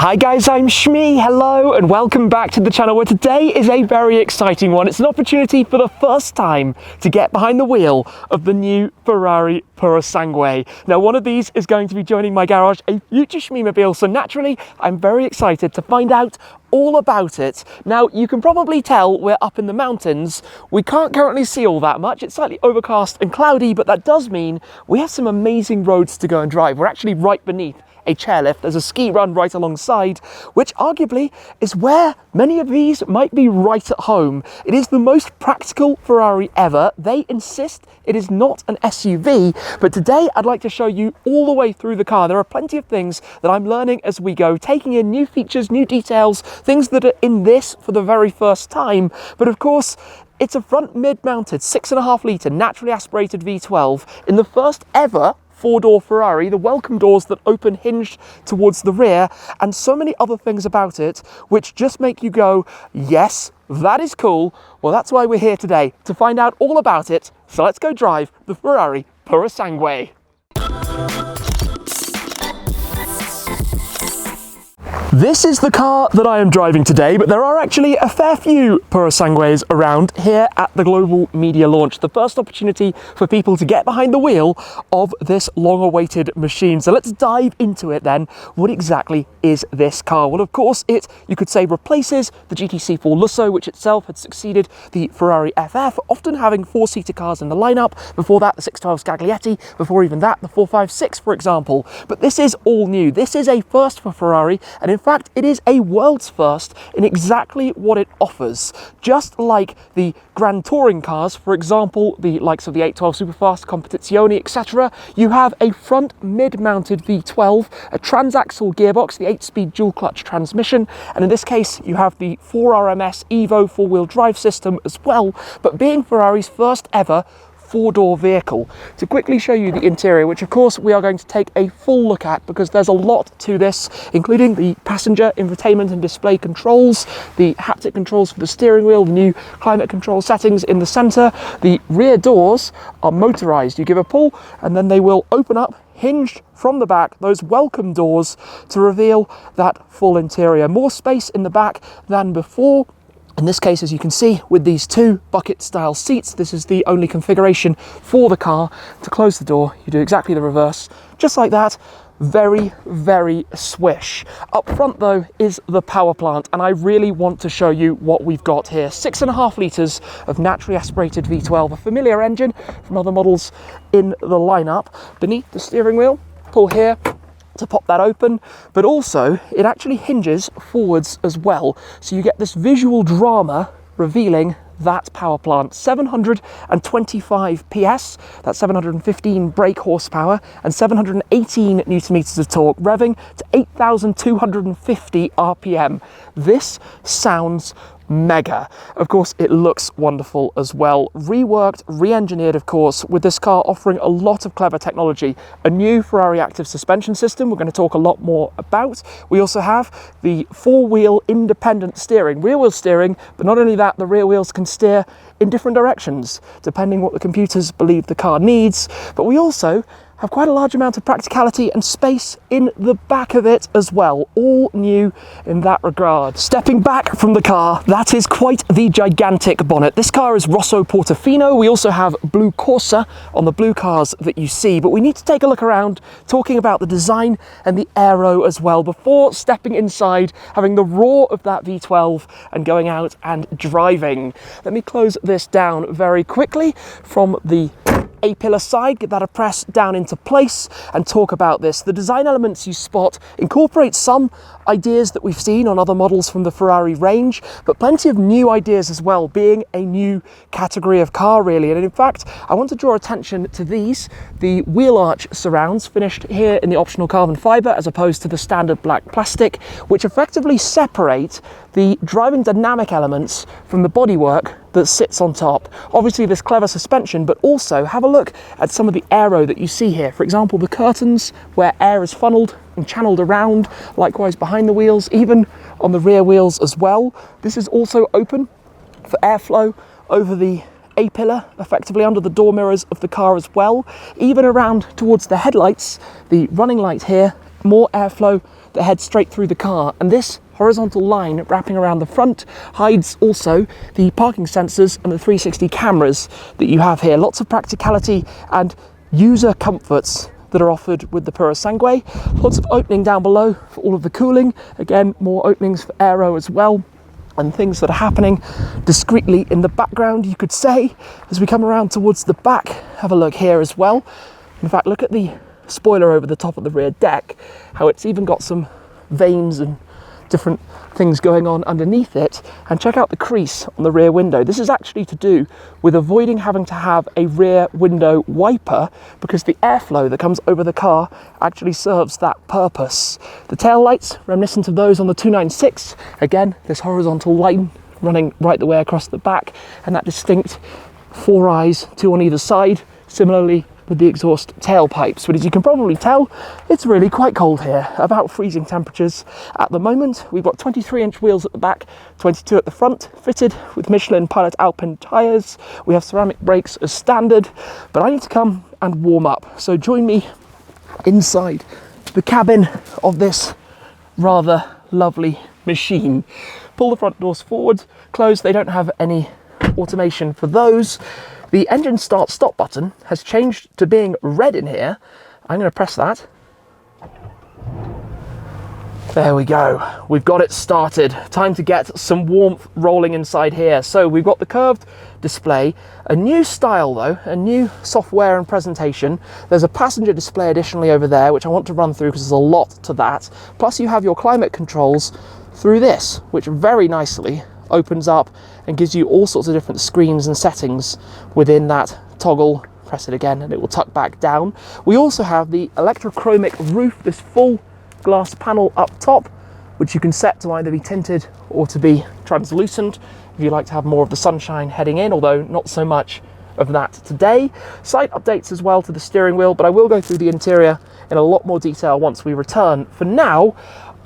Hi guys, I'm Shmee, hello and welcome back to the channel where today is a very exciting one. It's an opportunity for the first time to get behind the wheel of the new Ferrari Purosangue. Now one of these is going to be joining my garage, a future Shmee-mobile, so naturally I'm very excited to find out all about it. Now you can probably tell we're up in the mountains. We can't currently see all that much. It's slightly overcast and cloudy, but that does mean we have some amazing roads to go and drive. We're actually right beneath a chairlift. There's a ski run right alongside, which arguably is where many of these might be right at home. It is the most practical Ferrari ever. They insist it is not an SUV, but today I'd like to show you all the way through the car. There are plenty of things that I'm learning as we go, taking in new features, new details, things that are in this for the very first time. But of course, it's a front mid-mounted 6.5 litre naturally aspirated V12 in the first ever four-door Ferrari, the welcome doors that open hinged towards the rear, and so many other things about it which just make you go, yes, that is cool. Well, that's why we're here today, to find out all about it. So let's go drive the Ferrari Purosangue. This is the car that I am driving today, but there are actually a fair few Purosangues around here at the global media launch. The first opportunity for people to get behind the wheel of this long-awaited machine. So let's dive into it then. What exactly is this car? Well, of course, it, you could say, replaces the GTC4 Lusso, which itself had succeeded the Ferrari FF, often having four-seater cars in the lineup. Before that, the 612 Scaglietti. Before even that, the 456, for example. But this is all new. This is a first for Ferrari, and in fact, it is a world's first in exactly what it offers. Just like the Grand Touring cars, for example, the likes of the 812 Superfast, Competizione, etc., you have a front mid-mounted V12, a transaxle gearbox, the 8-speed dual-clutch transmission, and in this case, you have the 4RMS Evo four-wheel drive system as well, but being Ferrari's first ever four-door vehicle. To quickly show you the interior, which of course we are going to take a full look at because there's a lot to this, including the passenger infotainment and display controls, the haptic controls for the steering wheel, the new climate control settings in the center. The rear doors are motorized. You give a pull and then they will open up, hinged from the back, those welcome doors, to reveal that full interior. More space in the back than before. In this case, as you can see, with these two bucket-style seats, this is the only configuration for the car. To close the door, you do exactly the reverse, just like that. Very, very swish. Up front, though, is the power plant, and I really want to show you what we've got here. 6.5 litres of naturally aspirated V12, a familiar engine from other models in the lineup. Beneath the steering wheel, pull here to pop that open, but also it actually hinges forwards as well, so you get this visual drama revealing that power plant. 725 PS, that's 715 brake horsepower, and 718 newton meters of torque, revving to 8,250 RPM. This sounds mega. Of course, it looks wonderful as well. Reworked, re-engineered, of course, with this car offering a lot of clever technology. A new Ferrari active suspension system we're going to talk a lot more about. We also have the four-wheel independent steering, rear-wheel steering, but not only that, the rear wheels can steer in different directions, depending what the computers believe the car needs. But we also have quite a large amount of practicality and space in the back of it as well, all new in that regard. Stepping back from the car, that is quite the gigantic bonnet. This car is Rosso Portofino. We also have Blu Corsa on the blue cars that you see, but we need to take a look around, talking about the design and the aero as well, before stepping inside, having the roar of that V12 and going out and driving. Let me close this down very quickly from the A-pillar side, get that press down into place and talk about this. The design elements you spot incorporate some ideas that we've seen on other models from the Ferrari range, but plenty of new ideas as well, being a new category of car really. And in fact, I want to draw attention to these, the wheel arch surrounds finished here in the optional carbon fiber as opposed to the standard black plastic, which effectively separate the driving dynamic elements from the bodywork that sits on top. Obviously this clever suspension, but also have a look at some of the aero that you see here. For example, the curtains where air is funneled and channeled around, likewise behind the wheels, even on the rear wheels as well. This is also open for airflow over the A-pillar, effectively under the door mirrors of the car as well. Even around towards the headlights, the running light here, more airflow that heads straight through the car, and this horizontal line wrapping around the front hides also the parking sensors and the 360 cameras that you have here. Lots of practicality and user comforts that are offered with the Purosangue. Lots of opening down below for all of the cooling. Again, more openings for aero as well, and things that are happening discreetly in the background, you could say. As we come around towards the back, have a look here as well. In fact, look at the spoiler over the top of the rear deck, how it's even got some veins and different things going on underneath it, and check out the crease on the rear window. This is actually to do with avoiding having to have a rear window wiper, because the airflow that comes over the car actually serves that purpose. The tail lights reminiscent of those on the 296. Again, this horizontal line running right the way across the back, and that distinct 4 eyes, 2 on either side. Similarly with the exhaust tailpipes, but as you can probably tell, it's really quite cold here, about freezing temperatures at the moment. We've got 23-inch wheels at the back, 22 at the front, fitted with Michelin Pilot Alpine tyres. We have ceramic brakes as standard, but I need to come and warm up. So join me inside the cabin of this rather lovely machine. Pull the front doors forward, close. They don't have any automation for those. The engine start-stop button has changed to being red in here. I'm going to press that. There we go. We've got it started. Time to get some warmth rolling inside here. So we've got the curved display, a new style though, a new software and presentation. There's a passenger display additionally over there, which I want to run through because there's a lot to that. Plus you have your climate controls through this, which very nicely opens up and gives you all sorts of different screens and settings within that toggle. Press it again and it will tuck back down. We also have the electrochromic roof, this full glass panel up top, which you can set to either be tinted or to be translucent if you like to have more of the sunshine heading in, although not so much of that today. Slight updates as well to the steering wheel, but I will go through the interior in a lot more detail once we return. For now,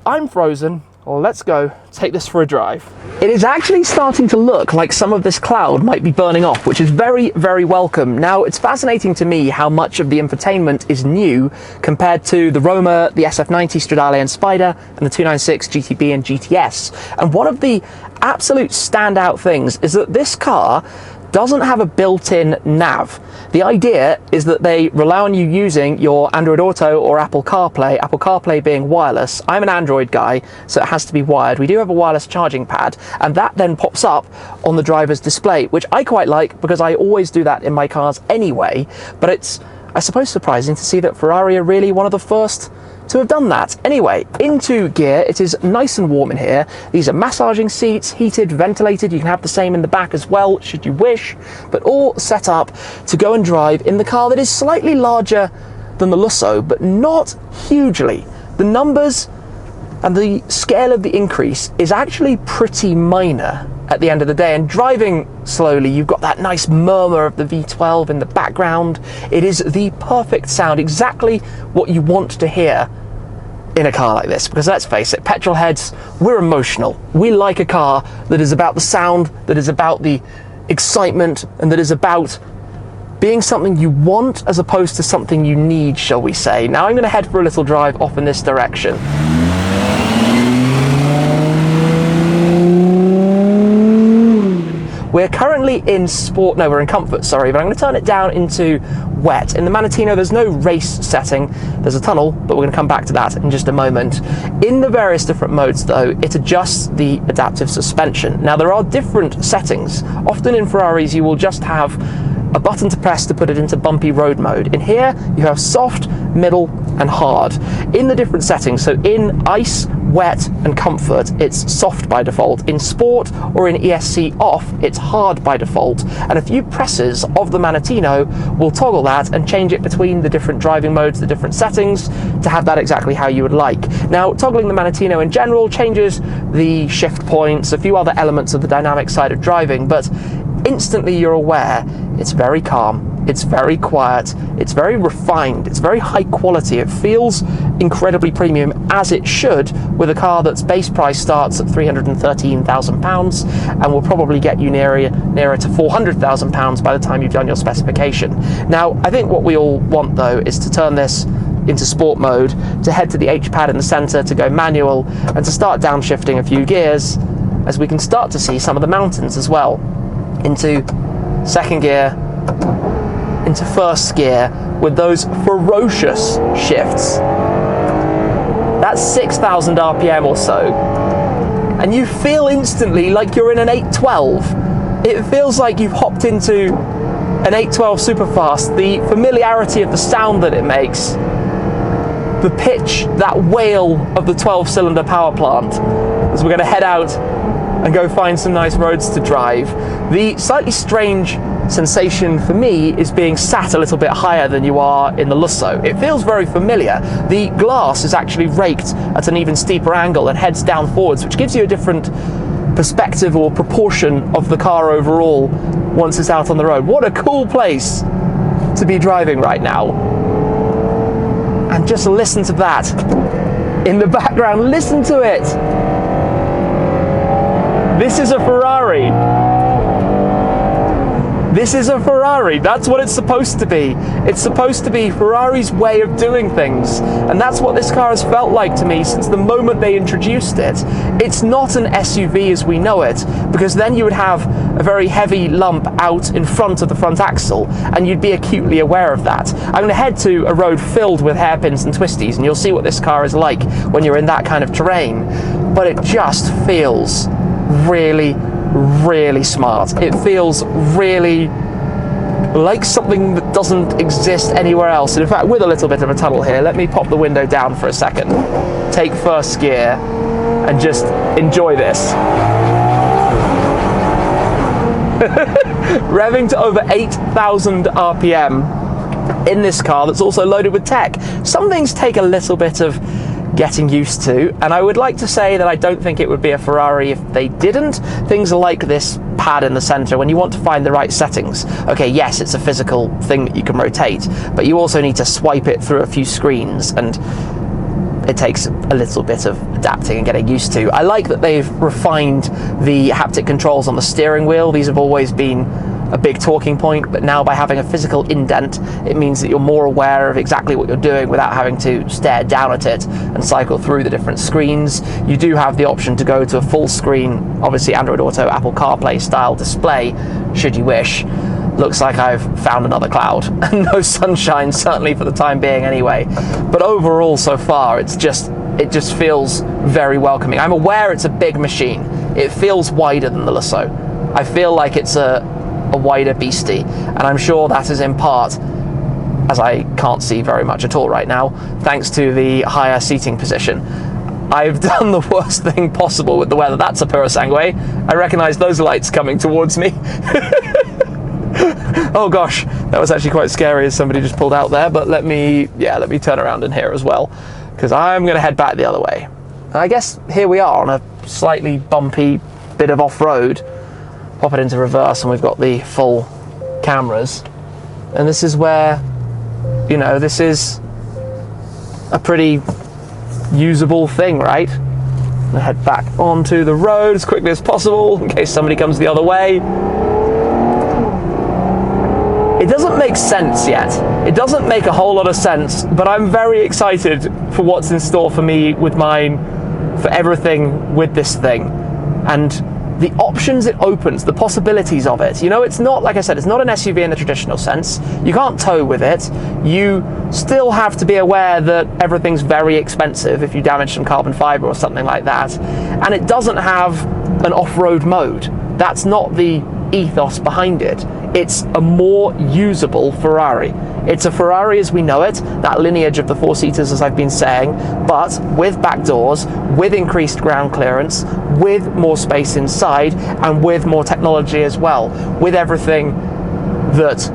I'm frozen. Let's go take this for a drive. It is actually starting to look like some of this cloud might be burning off, which is very, very welcome. Now, it's fascinating to me how much of the infotainment is new compared to the Roma, the SF90 Stradale and Spider, and the 296 GTB and GTS. And one of the absolute standout things is that this car doesn't have a built-in nav. The idea is that they rely on you using your Android Auto or Apple CarPlay being wireless. I'm an Android guy, so it has to be wired. We do have a wireless charging pad, and that then pops up on the driver's display, which I quite like because I always do that in my cars anyway. But it's, I suppose, surprising to see that Ferrari are really one of the first to have done that. Anyway, into gear. It is nice and warm in here. These are massaging seats, heated, ventilated. You can have the same in the back as well, should you wish, but all set up to go and drive in the car that is slightly larger than the Lusso, but not hugely. The numbers and the scale of the increase is actually pretty minor at the end of the day, and driving slowly, you've got that nice murmur of the V12 in the background. It is the perfect sound, exactly what you want to hear in a car like this, because let's face it, petrol heads, we're emotional. We like a car that is about the sound, that is about the excitement, and that is about being something you want as opposed to something you need, shall we say. Now I'm going to head for a little drive off in this direction. We're currently in sport, no, we're in comfort, sorry, but I'm going to turn it down into wet. In the Manettino, there's no race setting. There's a tunnel, but we're going to come back to that in just a moment. In the various different modes, though, it adjusts the adaptive suspension. Now, there are different settings. Often in Ferraris, you will just have a button to press to put it into bumpy road mode. In here, you have soft, middle, and hard. In the different settings, so in ice, wet, and comfort, it's soft by default. In sport or in ESC off, it's hard by default. And a few presses of the Manettino will toggle that and change it between the different driving modes, the different settings, to have that exactly how you would like. Now, toggling the Manettino in general changes the shift points, a few other elements of the dynamic side of driving, but instantly you're aware it's very calm, it's very quiet, it's very refined, it's very high quality. It feels incredibly premium, as it should, with a car that's base price starts at £313,000 and will probably get you nearer to £400,000 by the time you've done your specification. Now, I think what we all want, though, is to turn this into sport mode, to head to the H pad in the center, to go manual, and to start downshifting a few gears, as we can start to see some of the mountains as well, into second gear, into first gear, with those ferocious shifts. That's 6,000 RPM or so, and you feel instantly like you're in an 812. It feels like you've hopped into an 812 superfast. The familiarity of the sound that it makes, the pitch, that wail of the 12-cylinder power plant, as we're going to head out and go find some nice roads to drive. The slightly strange sensation for me is being sat a little bit higher than you are in the Lusso. It feels very familiar. The glass is actually raked at an even steeper angle and heads down forwards, which gives you a different perspective or proportion of the car overall once it's out on the road. What a cool place to be driving right now. And just listen to that in the background. Listen to it. This is a Ferrari. This is a Ferrari. That's what it's supposed to be. It's supposed to be Ferrari's way of doing things. And that's what this car has felt like to me since the moment they introduced it. It's not an SUV as we know it, because then you would have a very heavy lump out in front of the front axle, and you'd be acutely aware of that. I'm going to head to a road filled with hairpins and twisties, and you'll see what this car is like when you're in that kind of terrain. But it just feels really, really smart. It feels really like something that doesn't exist anywhere else. And in fact, with a little bit of a tunnel here, let me pop the window down for a second, take first gear, and just enjoy this. Revving to over 8,000 RPM in this car that's also loaded with tech. Some things take a little bit of getting used to, and I would like to say that I don't think it would be a Ferrari if they didn't. Things like this pad in the center, when you want to find the right settings. Okay, yes, it's a physical thing that you can rotate, but you also need to swipe it through a few screens, and it takes a little bit of adapting and getting used to. I like that they've refined the haptic controls on the steering wheel. These have always been a big talking point, but now by having a physical indent, it means that you're more aware of exactly what you're doing without having to stare down at it and cycle through the different screens. You do have the option to go to a full screen, obviously Android Auto, Apple CarPlay style display, should you wish. Looks like I've found another cloud. No sunshine, certainly for the time being anyway. But overall so far, it just feels very welcoming. I'm aware it's a big machine. It feels wider than the Lusso. I feel like it's a wider beastie, and I'm sure that is in part, as I can't see very much at all right now, thanks to the higher seating position. I've done the worst thing possible with the weather. That's a Purosangue. I recognize those lights coming towards me. Oh gosh, that was actually quite scary as somebody just pulled out there, but let me turn around in here as well, because I'm going to head back the other way. And I guess here we are on a slightly bumpy bit of off-road. Pop it into reverse and we've got the full cameras, and this is where, you know, this is a pretty usable thing, right? I'm gonna head back onto the road as quickly as possible in case somebody comes the other way. It doesn't make sense yet. It doesn't make a whole lot of sense, but I'm very excited for what's in store for me with mine, for everything with this thing, and the options it opens, the possibilities of it. You know, it's not, like I said, it's not an SUV in the traditional sense. You can't tow with it. You still have to be aware that everything's very expensive if you damage some carbon fiber or something like that. And it doesn't have an off-road mode. That's not the ethos behind it. It's a more usable Ferrari. It's a Ferrari as we know it, that lineage of the four-seaters as I've been saying, but with back doors, with increased ground clearance, with more space inside, and with more technology as well, with everything that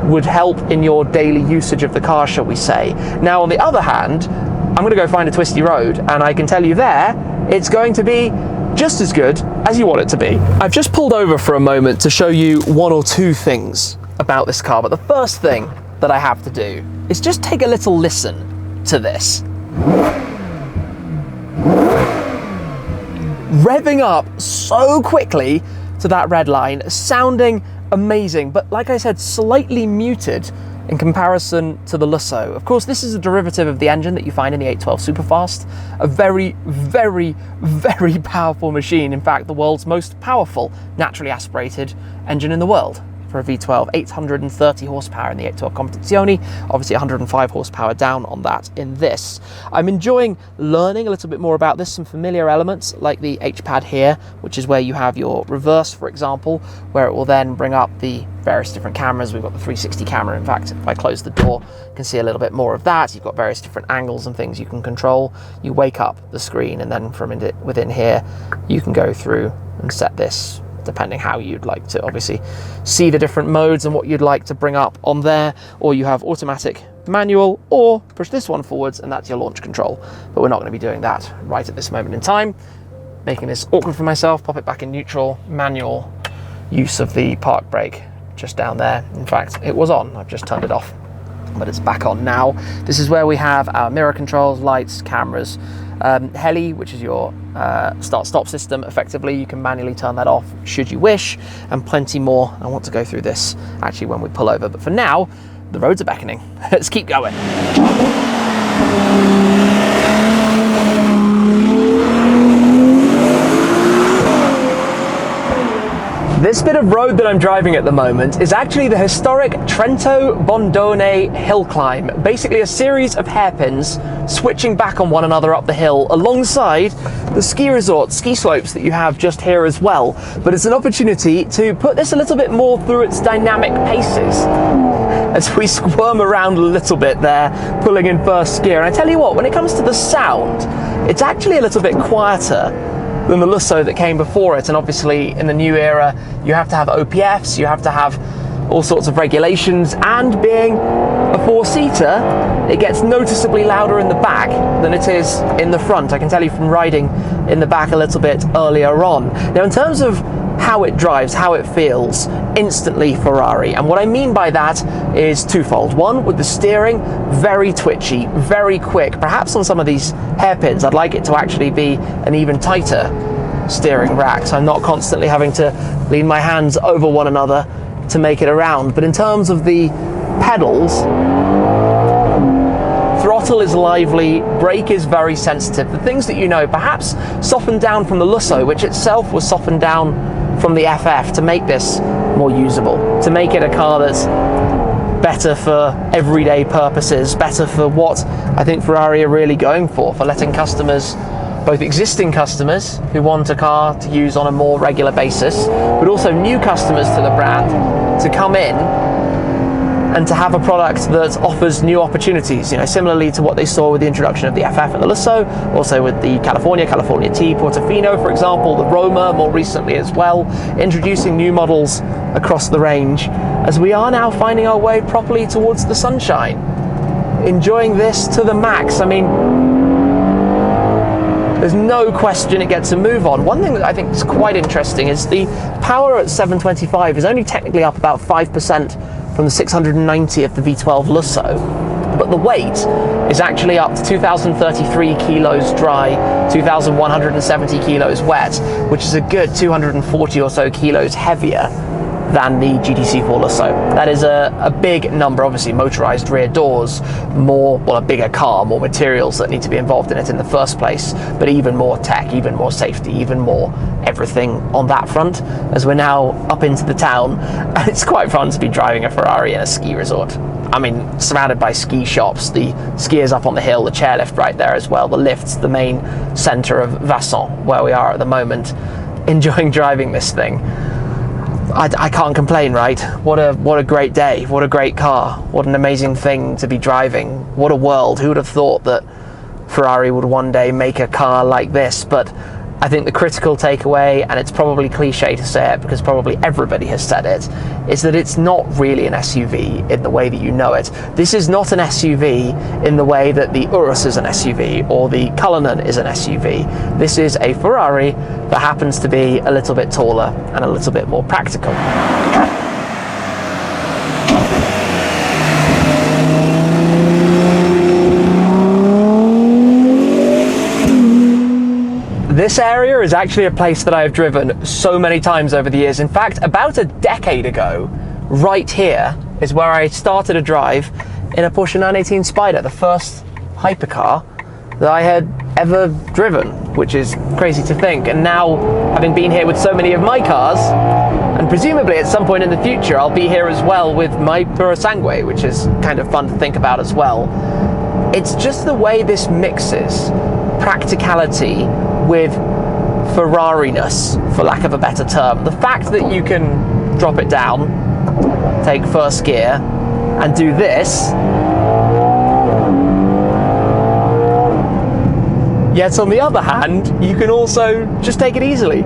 would help in your daily usage of the car, shall we say. Now, on the other hand, I'm going to go find a twisty road, and I can tell you there, it's going to be just as good as you want it to be. I've just pulled over for a moment to show you one or two things about this car, but the first thing that I have to do is just take a little listen to this. Revving up so quickly to that red line, sounding amazing, but like I said, slightly muted in comparison to the Lusso. Of course, this is a derivative of the engine that you find in the 812 Superfast, a very, very, very powerful machine. In fact, the world's most powerful naturally aspirated engine in the world for a V12, 830 horsepower in the 812 Competizione, obviously 105 horsepower down on that in this. I'm enjoying learning a little bit more about this, some familiar elements like the H-pad here, which is where you have your reverse, for example, where it will then bring up the various different cameras. We've got the 360 camera. In fact, if I close the door, you can see a little bit more of that. You've got various different angles and things you can control. You wake up the screen, and then from within here, you can go through and set this depending how you'd like to obviously see the different modes and what you'd like to bring up on there, or you have automatic, manual, or push this one forwards and that's your launch control. But we're not going to be doing that right at this moment in time. Making this awkward for myself, pop it back in neutral, manual use of the park brake just down there. In fact, it was on, I've just turned it off, but it's back on now. This is where we have our mirror controls, lights, cameras, heli, which is your start-stop system. Effectively, you can manually turn that off should you wish, and plenty more. I want to go through this actually when we pull over, but for now, the roads are beckoning. Let's keep going. This bit of road that I'm driving at the moment is actually the historic Trento Bondone hill climb. Basically a series of hairpins switching back on one another up the hill alongside the ski resort, ski slopes that you have just here as well. But it's an opportunity to put this a little bit more through its dynamic paces as we squirm around a little bit there, pulling in first gear. And I tell you what, when it comes to the sound, it's actually a little bit quieter than the Lusso that came before it. And obviously in the new era, you have to have OPFs, you have to have all sorts of regulations, and being a four-seater, it gets noticeably louder in the back than it is in the front. I can tell you from riding in the back a little bit earlier on. Now, in terms of how it drives, how it feels, instantly Ferrari. And what I mean by that is twofold. One, with the steering, very twitchy, very quick. Perhaps on some of these hairpins, I'd like it to actually be an even tighter steering rack, so I'm not constantly having to lean my hands over one another to make it around. But in terms of the pedals, throttle is lively, brake is very sensitive. The things that you know, perhaps softened down from the Lusso, which itself was softened down from the FF to make this more usable, to make it a car that's better for everyday purposes, better for what I think Ferrari are really going for letting customers, both existing customers who want a car to use on a more regular basis, but also new customers to the brand to come in and to have a product that offers new opportunities, you know, similarly to what they saw with the introduction of the FF and the Lusso, also with the California T, Portofino, for example, the Roma more recently as well, introducing new models across the range, as we are now finding our way properly towards the sunshine, enjoying this to the max. I mean, there's no question it gets a move on. One thing that I think is quite interesting is the power at 725 is only technically up about 5% from the 690 of the V12 Lusso, but the weight is actually up to 2,033 kilos dry, 2,170 kilos wet, which is a good 240 or so kilos heavier than the GTC4 Lusso. That is a big number. Obviously motorized rear doors, more, well, a bigger car, more materials that need to be involved in it in the first place, but even more tech, even more safety, even more everything on that front, as we're now up into the town. And it's quite fun to be driving a Ferrari in a ski resort. I mean, surrounded by ski shops, the skiers up on the hill, the chairlift right there as well, the lifts, the main center of Vasson, where we are at the moment, enjoying driving this thing. I can't complain, right? What a great day, what a great car, what an amazing thing to be driving, what a world. Who would have thought that Ferrari would one day make a car like this? But I think the critical takeaway, and it's probably cliche to say it because probably everybody has said it, is that it's not really an SUV in the way that you know it. This is not an SUV in the way that the Urus is an SUV or the Cullinan is an SUV. This is a Ferrari that happens to be a little bit taller and a little bit more practical. This area is actually a place that I have driven so many times over the years. In fact, about a decade ago, right here, is where I started a drive in a Porsche 918 Spider, the first hypercar that I had ever driven, which is crazy to think. And now, having been here with so many of my cars, and presumably at some point in the future I'll be here as well with my Purosangue, which is kind of fun to think about as well. It's just the way this mixes practicality with Ferrari-ness, for lack of a better term. The fact that you can drop it down, take first gear, and do this, yet on the other hand, you can also just take it easily.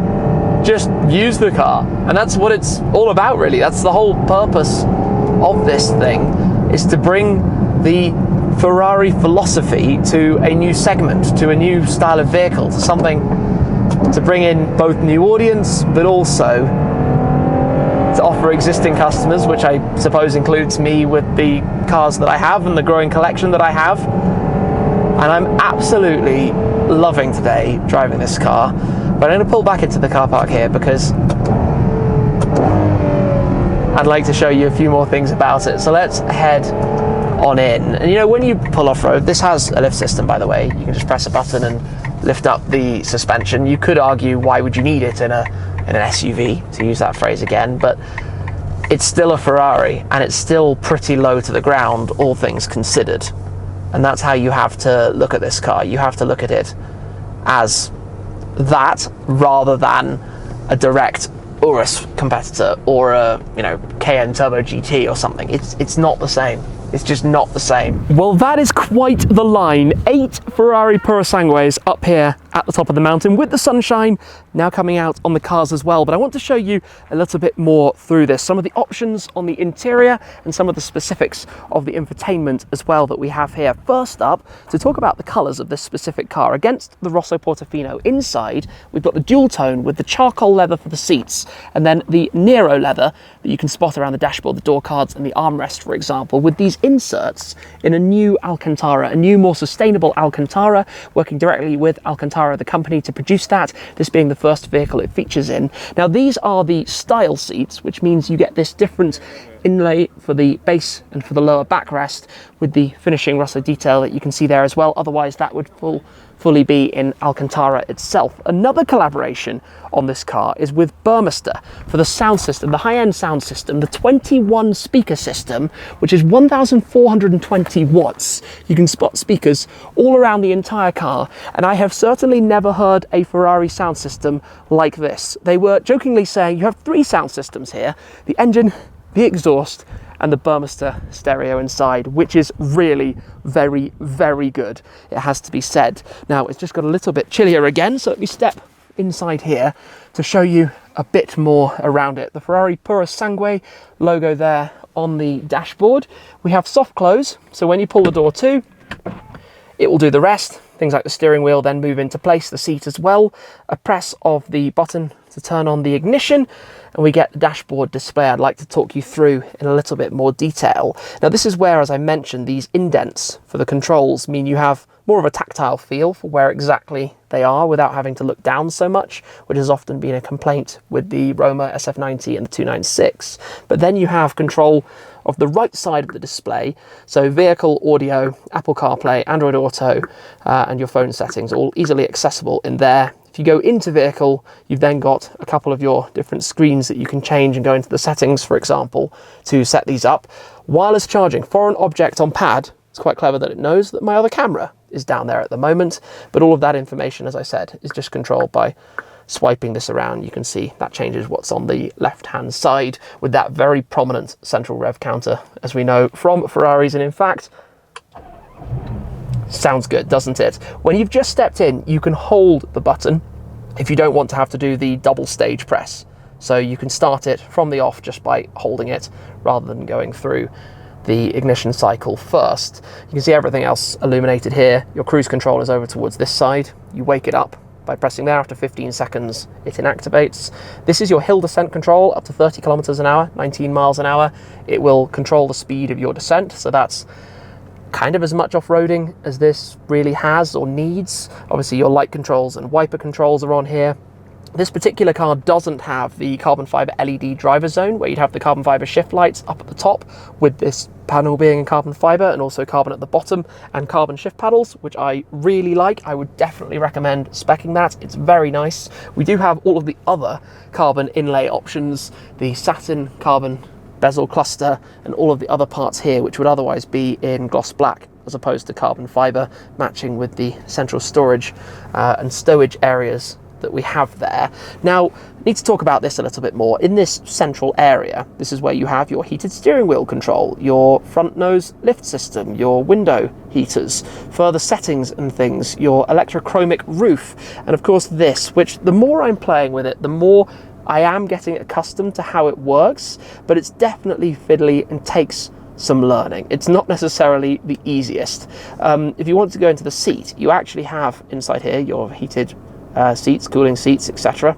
Just use the car. And that's what it's all about, really. That's the whole purpose of this thing, is to bring the Ferrari philosophy to a new segment, to a new style of vehicle, to something to bring in both new audience, but also to offer existing customers, which I suppose includes me with the cars that I have and the growing collection that I have. And I'm absolutely loving today driving this car. But I'm going to pull back into the car park here because I'd like to show you a few more things about it. So let's head on in. And you know, when you pull off-road, this has a lift system, by the way. You can just press a button and lift up the suspension. You could argue, why would you need it in an SUV, to use that phrase again, but it's still a Ferrari and it's still pretty low to the ground, all things considered. And that's how you have to look at this car. You have to look at it as that rather than a direct Urus competitor or a, you know, Cayenne Turbo GT or something. It's not the same. It's just not the same. Well, that is quite the line. 8 Ferrari Purosangues up here at the top of the mountain with the sunshine now coming out on the cars as well. But I want to show you a little bit more through this. Some of the options on the interior and some of the specifics of the infotainment as well that we have here. First up, to talk about the colours of this specific car. Against the Rosso Portofino inside, we've got the dual tone with the charcoal leather for the seats, and then the Nero leather that you can spot around the dashboard, the door cards and the armrest, for example, with these inserts in a new Alcantara, a new, more sustainable Alcantara, working directly with Alcantara, the company, to produce that, this being the first vehicle it features in. Now, these are the style seats, which means you get this different inlay for the base and for the lower backrest with the finishing Rosso detail that you can see there as well. Otherwise, that would fully be in Alcantara itself. Another collaboration on this car is with Burmester for the sound system, the high-end sound system, the 21 speaker system, which is 1,420 watts. You can spot speakers all around the entire car, and I have certainly never heard a Ferrari sound system like this. They were jokingly saying you have 3 sound systems here: the engine, the exhaust, and the Burmester stereo inside, which is really very, very good, it has to be said. Now, it's just got a little bit chillier again, so let me step inside here to show you a bit more around it. The Ferrari Purosangue logo there on the dashboard. We have soft close, so when you pull the door to, it will do the rest. Things like the steering wheel then move into place, the seat as well. A press of the button to turn on the ignition, and we get the dashboard display I'd like to talk you through in a little bit more detail. Now, this is where, as I mentioned, these indents for the controls mean you have more of a tactile feel for where exactly they are without having to look down so much, which has often been a complaint with the Roma SF90 and the 296. But then you have control of the right side of the display, so vehicle, audio, Apple CarPlay, Android Auto, and your phone settings, all easily accessible in there. If you go into vehicle, you've then got a couple of your different screens that you can change and go into the settings, for example, to set these up. Wireless charging, foreign object on pad. It's quite clever that it knows that my other camera is down there at the moment, but all of that information, as I said, is just controlled by swiping this around. You can see that changes what's on the left-hand side with that very prominent central rev counter, as we know from Ferraris, and in fact, sounds good, doesn't it? When you've just stepped in, you can hold the button if you don't want to have to do the double stage press. So you can start it from the off just by holding it rather than going through the ignition cycle first. You can see everything else illuminated here. Your cruise control is over towards this side. You wake it up by pressing there. After 15 seconds, it inactivates. This is your hill descent control, up to 30 kilometers an hour, 19 miles an hour. It will control the speed of your descent, so that's kind of as much off-roading as this really has or needs. Obviously, your light controls and wiper controls are on here. This particular car doesn't have the carbon fiber LED driver zone, where you'd have the carbon fiber shift lights up at the top, with this panel being in carbon fiber, and also carbon at the bottom, and carbon shift paddles, which I really like. I would definitely recommend speccing that. It's very nice. We do have all of the other carbon inlay options, the satin carbon bezel cluster, and all of the other parts here, which would otherwise be in gloss black as opposed to carbon fiber, matching with the central storage and stowage areas that we have there. Now, I need to talk about this a little bit more. In this central area, this is where you have your heated steering wheel control, your front nose lift system, your window heaters, further settings and things, your electrochromic roof, and of course this, which the more I'm playing with it, the more I am getting accustomed to how it works, but it's definitely fiddly and takes some learning. It's not necessarily the easiest. If you want to go into the seat, you actually have inside here your heated seats, cooling seats, etc.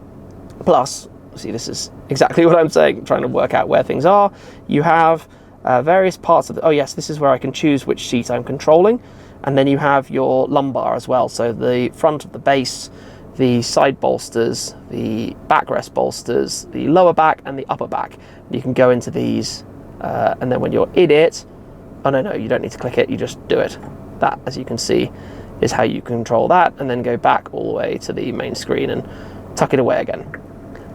Plus, see, this is exactly what I'm saying, trying to work out where things are. You have various parts of the, oh yes, this is where I can choose which seat I'm controlling. And then you have your lumbar as well. So the front of the base, the side bolsters, the backrest bolsters, the lower back and the upper back. You can go into these and then when you're in it, oh no, you don't need to click it, you just do it. That, as you can see, is how you control that, and then go back all the way to the main screen and tuck it away again.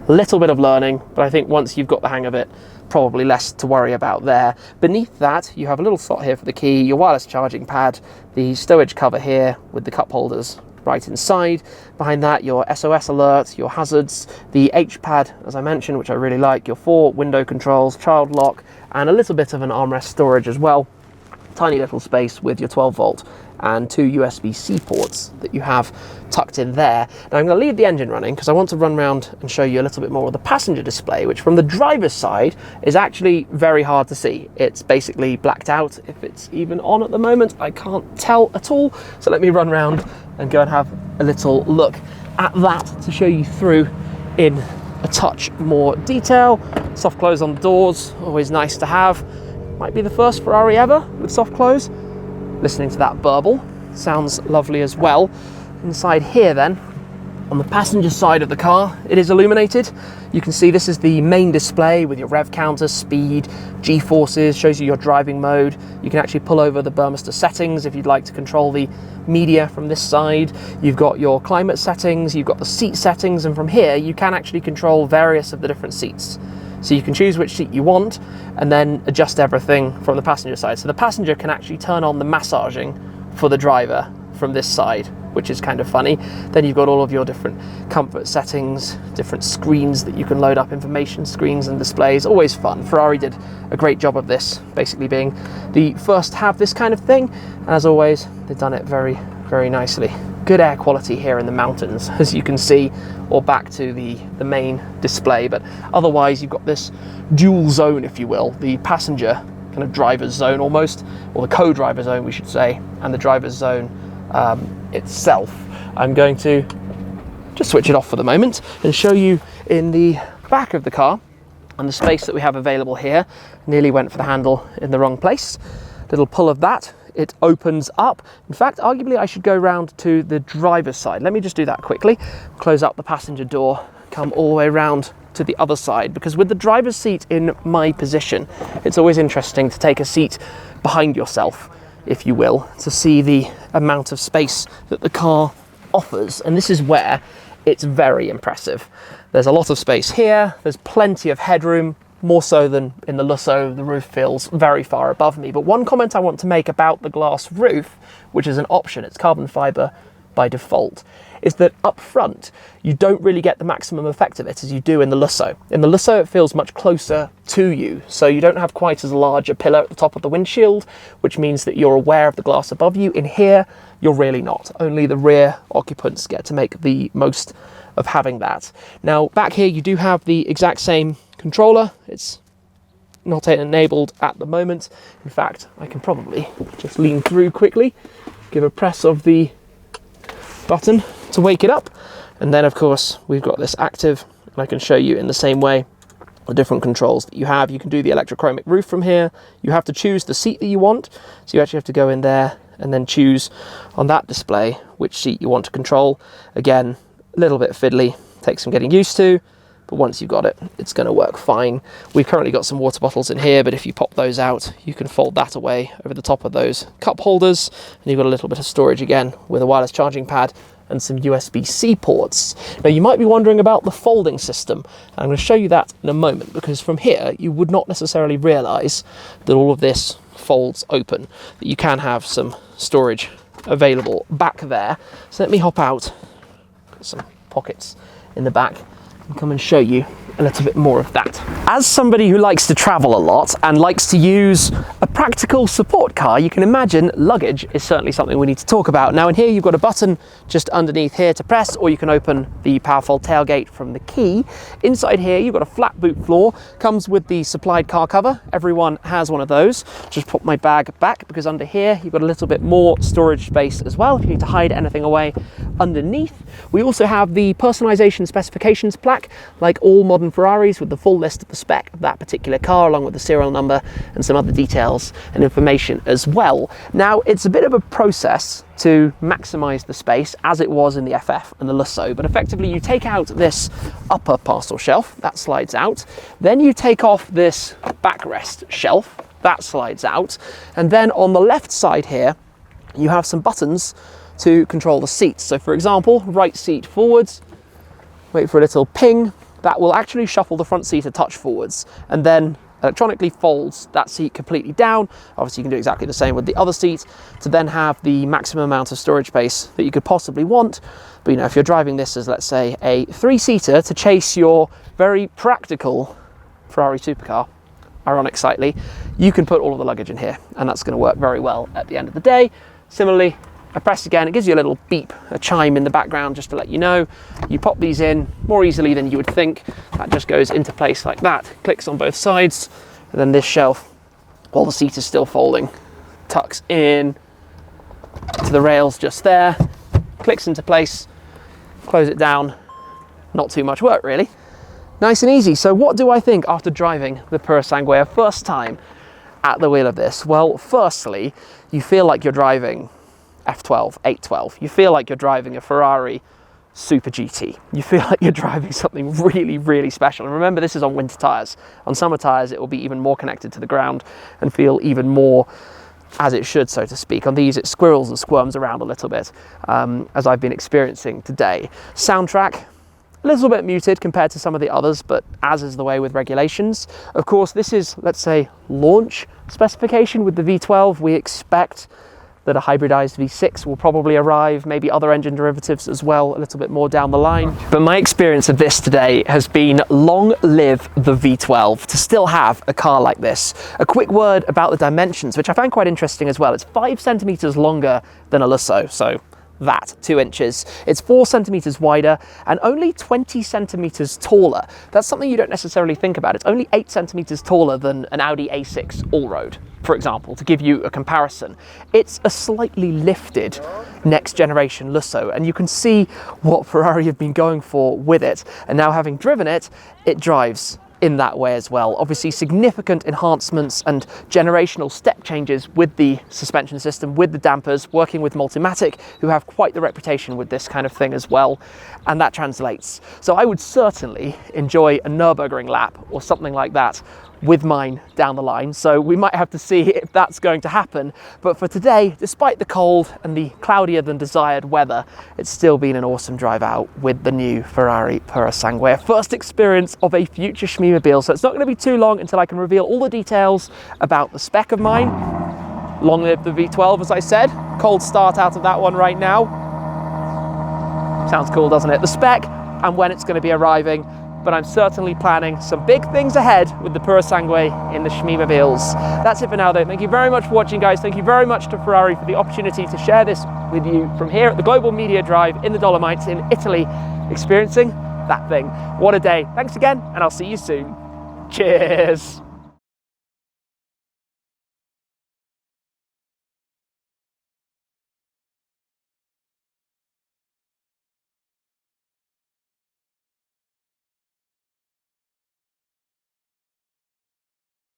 A little bit of learning, but I think once you've got the hang of it, probably less to worry about there. Beneath that, you have a little slot here for the key, your wireless charging pad, the stowage cover here with the cup holders right inside. Behind that, your SOS alert, your hazards, the H pad, as I mentioned, which I really like, your 4 window controls, child lock, and a little bit of an armrest storage as well. Tiny little space with your 12 volt and 2 USB-C ports that you have tucked in there. Now I'm going to leave the engine running because I want to run around and show you a little bit more of the passenger display, which from the driver's side is actually very hard to see. It's basically blacked out. If it's even on at the moment, I can't tell at all. So let me run around and go and have a little look at that to show you through in a touch more detail. Soft close on the doors, always nice to have. Might be the first Ferrari ever with soft close. Listening to that burble, sounds lovely as well. Inside here then, on the passenger side of the car, it is illuminated. You can see this is the main display with your rev counter, speed, G-forces, shows you your driving mode. You can actually pull over the Burmester settings if you'd like to control the media from this side. You've got your climate settings, you've got the seat settings, and from here you can actually control various of the different seats. So you can choose which seat you want and then adjust everything from the passenger side. So the passenger can actually turn on the massaging for the driver from this side, which is kind of funny. Then you've got all of your different comfort settings, different screens that you can load up, information screens and displays. Always fun. Ferrari did a great job of this, basically being the first to have this kind of thing. And as always, they've done it very, very nicely. Good air quality here in the mountains, as you can see, or back to the main display. But otherwise, you've got this dual zone, if you will, the passenger kind of driver's zone almost, or the co-driver zone, we should say, and the driver's zone itself. I'm going to just switch it off for the moment and show you in the back of the car and the space that we have available here. Nearly went for the handle in the wrong place. Little pull of that, it opens up. In fact, arguably I should go round to the driver's side. Let me just do that quickly. Close up the passenger door, come all the way around to the other side, because with the driver's seat in my position, it's always interesting to take a seat behind yourself, if you will, to see the amount of space that the car offers. And this is where it's very impressive. There's a lot of space here, there's plenty of headroom, more so than in the Lusso. The roof feels very far above me. But one comment I want to make about the glass roof, which is an option, it's carbon fiber by default, is that up front you don't really get the maximum effect of it as you do in the Lusso. In the Lusso it feels much closer to you, so you don't have quite as large a pillar at the top of the windshield, which means that you're aware of the glass above you. In here you're really not. Only the rear occupants get to make the most of having that. Now back here you do have the exact same controller. It's not enabled at the moment. In fact, I can probably just lean through quickly, give a press of the button to wake it up, and then of course we've got this active, and I can show you in the same way the different controls that you have. You can do the electrochromic roof from here. You have to choose the seat that you want, so you actually have to go in there and then choose on that display which seat you want to control. Again, a little bit fiddly, Takes some getting used to, but once you've got it, it's going to work fine. We've currently got some water bottles in here, but if you pop those out, you can fold that away over the top of those cup holders, and you've got a little bit of storage again with a wireless charging pad and some USB-C ports. Now you might be wondering about the folding system. I'm going to show you that in a moment, because from here you would not necessarily realize that all of this folds open, that you can have some storage available back there. So let me hop out, got some pockets in the back, and come and show you a little bit more of that. As somebody who likes to travel a lot and likes to use a practical support car, you can imagine luggage is certainly something we need to talk about. Now in here you've got a button just underneath here to press, or you can open the powerful tailgate from the key. Inside here you've got a flat boot floor, comes with the supplied car cover. Everyone has one of those. Just put my bag back, because under here you've got a little bit more storage space as well if you need to hide anything away underneath. We also have the personalization specifications plaque, like all modern Ferraris, with the full list of the spec of that particular car, along with the serial number and some other details and information as well. Now it's a bit of a process to maximize the space, as it was in the FF and the Lusso, but effectively you take out this upper parcel shelf, that slides out, then you take off this backrest shelf, that slides out, and then on the left side here you have some buttons to control the seats. So for example, right seat forwards, wait for a little ping, that will actually shuffle the front seat a touch forwards and then electronically folds that seat completely down. Obviously you can do exactly the same with the other seat to then have the maximum amount of storage space that you could possibly want. But you know, if you're driving this as, let's say, a 3-seater to chase your very practical Ferrari supercar, ironic slightly, you can put all of the luggage in here, and that's going to work very well at the end of the day. Similarly, I press again, it gives you a little beep, a chime in the background just to let you know. You pop these in more easily than you would think. That just goes into place like that, clicks on both sides, and then this shelf, while the seat is still folding, tucks in to the rails just there, clicks into place, close it down. Not too much work really. Nice and easy. So what do I think after driving the Purosangue a first time at the wheel of this? Well, firstly, you feel like you're driving F12, 812. You feel like you're driving a Ferrari Super GT. You feel like you're driving something really, really special. And remember, this is on winter tires. On summer tires, it will be even more connected to the ground and feel even more as it should, so to speak. On these, it squirrels and squirms around a little bit, as I've been experiencing today. Soundtrack, a little bit muted compared to some of the others, but as is the way with regulations. Of course, this is, let's say, launch specification with the V12. We expect that a hybridized V6 will probably arrive, maybe other engine derivatives as well, a little bit more down the line. But my experience of this today has been long live the V12 to still have a car like this. A quick word about the dimensions, which I found quite interesting as well. It's 5 centimeters longer than a Lusso, so that, 2 inches. It's 4 centimeters wider and only 20 centimeters taller. That's something you don't necessarily think about. It's only 8 centimeters taller than an Audi A6 all-road, for example, to give you a comparison. It's a slightly lifted next generation Lusso, and you can see what Ferrari have been going for with it. And now, having driven it, it drives in that way as well. Obviously significant enhancements and generational step changes with the suspension system, with the dampers, working with Multimatic, who have quite the reputation with this kind of thing as well, and that translates. So I would certainly enjoy a Nürburgring lap or something like that with mine down the line. So we might have to see if that's going to happen. But for today, despite the cold and the cloudier than desired weather, it's still been an awesome drive out with the new Ferrari Purosangue. A first experience of a future Schmee-mobile. So it's not going to be too long until I can reveal all the details about the spec of mine. Long live the V12, as I said. Cold start out of that one right now. Sounds cool, doesn't it? The spec and when it's going to be arriving. But I'm certainly planning some big things ahead with the Purosangue in the Schmee-mobiles. That's it for now though. Thank you very much for watching, guys. Thank you very much to Ferrari for the opportunity to share this with you from here at the Global Media Drive in the Dolomites in Italy, experiencing that thing. What a day. Thanks again, and I'll see you soon. Cheers.